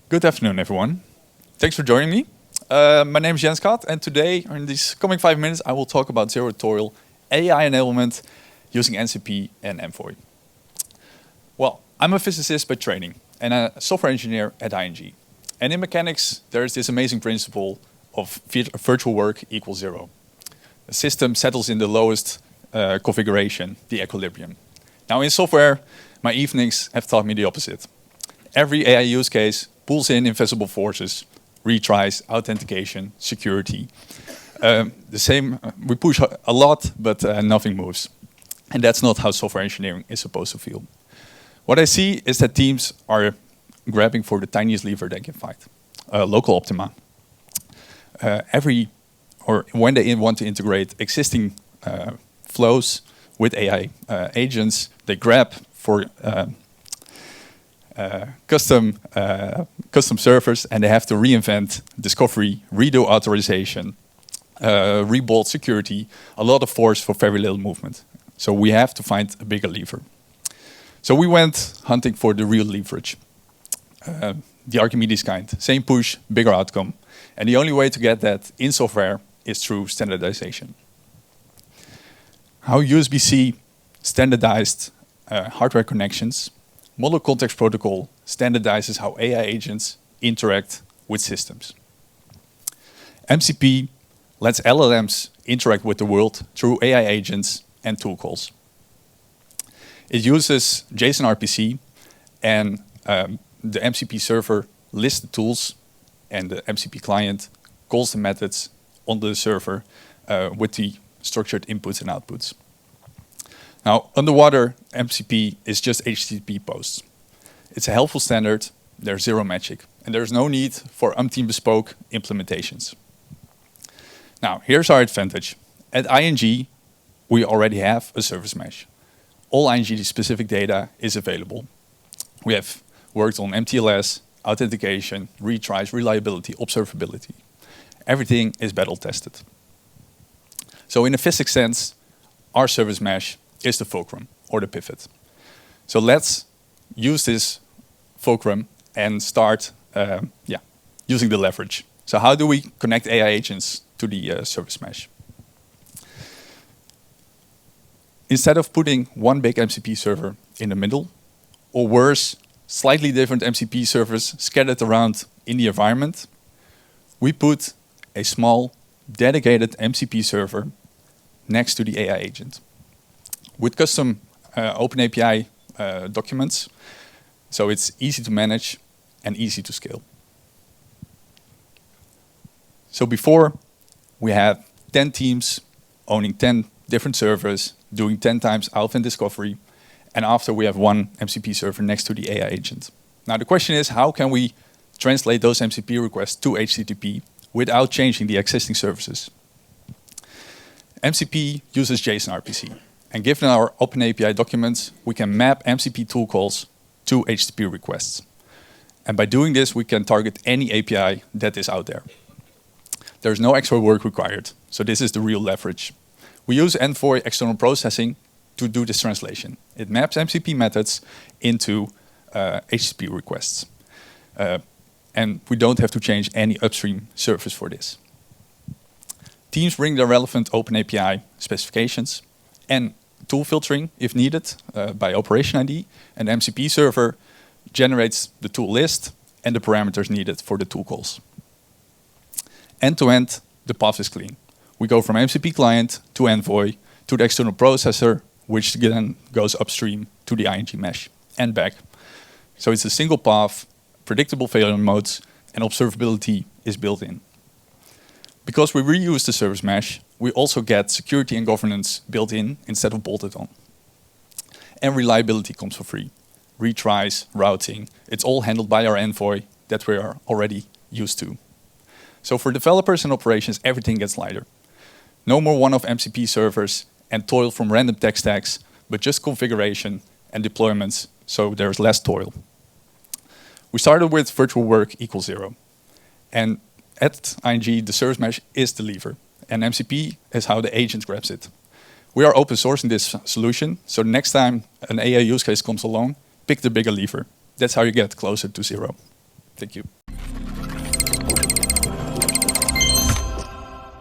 Good afternoon, everyone. Thanks for joining me. My name is Jens Kat, and today, in these coming 5 minutes, I will talk about Zero-Toil AI enablement using MCP and Envoy. Well, I'm a physicist by training and a software engineer at ING. And in mechanics, there's this amazing principle of virtual work equals zero. The system settles in the lowest configuration, the equilibrium. Now, in software, my evenings have taught me the opposite. Every AI use case pulls in invisible forces, retries, authentication, security. We push a lot, but nothing moves. And that's not how software engineering is supposed to feel. What I see is that teams are grabbing for the tiniest lever they can find, local optima. When they want to integrate existing flows with AI agents, they grab for custom servers, and they have to reinvent discovery, redo authorization, rebuild security, a lot of force for very little movement. So we have to find a bigger lever. So we went hunting for the real leverage, the Archimedes kind, same push, bigger outcome. And the only way to get that in software is through standardization. How USB-C standardized hardware connections. Model Context Protocol standardizes how AI agents interact with systems. MCP lets LLMs interact with the world through AI agents and tool calls. It uses JSON RPC, and the MCP server lists the tools, and the MCP client calls the methods on the server with the structured inputs and outputs. Now, underwater, MCP is just HTTP posts. It's a helpful standard, there's zero magic, and there's no need for umpteen bespoke implementations. Now, here's our advantage. At ING, we already have a service mesh. All ING-specific data is available. We have worked on MTLS, authentication, retries, reliability, observability. Everything is battle tested. So in a physics sense, our service mesh is the fulcrum or the pivot. So let's use this fulcrum and start using the leverage. So how do we connect AI agents to the service mesh? Instead of putting one big MCP server in the middle, or worse, slightly different MCP servers scattered around in the environment, we put a small, dedicated MCP server next to the AI agent with custom OpenAPI documents, so it's easy to manage and easy to scale. So before, we had 10 teams owning 10 different servers, doing 10 times alpha and discovery, and after we have one MCP server next to the AI agent. Now the question is, how can we translate those MCP requests to HTTP without changing the existing services? MCP uses JSON RPC, and given our OpenAPI documents, we can map MCP tool calls to HTTP requests. And by doing this, we can target any API that is out there. There's no extra work required, so this is the real leverage. We use Envoy external processing to do this translation. It maps MCP methods into HTTP requests. And we don't have to change any upstream service for this. Teams bring the relevant OpenAPI specifications and tool filtering, if needed, by operation ID. And the MCP server generates the tool list and the parameters needed for the tool calls. End-to-end, the path is clean. We go from MCP client to Envoy to the external processor, which then goes upstream to the ING mesh and back. So it's a single path, predictable failure modes, and observability is built in. Because we reuse the service mesh, we also get security and governance built in instead of bolted on. And reliability comes for free. Retries, routing, it's all handled by our Envoy that we are already used to. So for developers and operations, everything gets lighter. No more one-off MCP servers and toil from random tech stacks, but just configuration and deployments, so there's less toil. We started with virtual work equals zero. And at ING, the service mesh is the lever, and MCP is how the agent grabs it. We are open sourcing this solution, so next time an AI use case comes along, pick the bigger lever. That's how you get closer to zero. Thank you.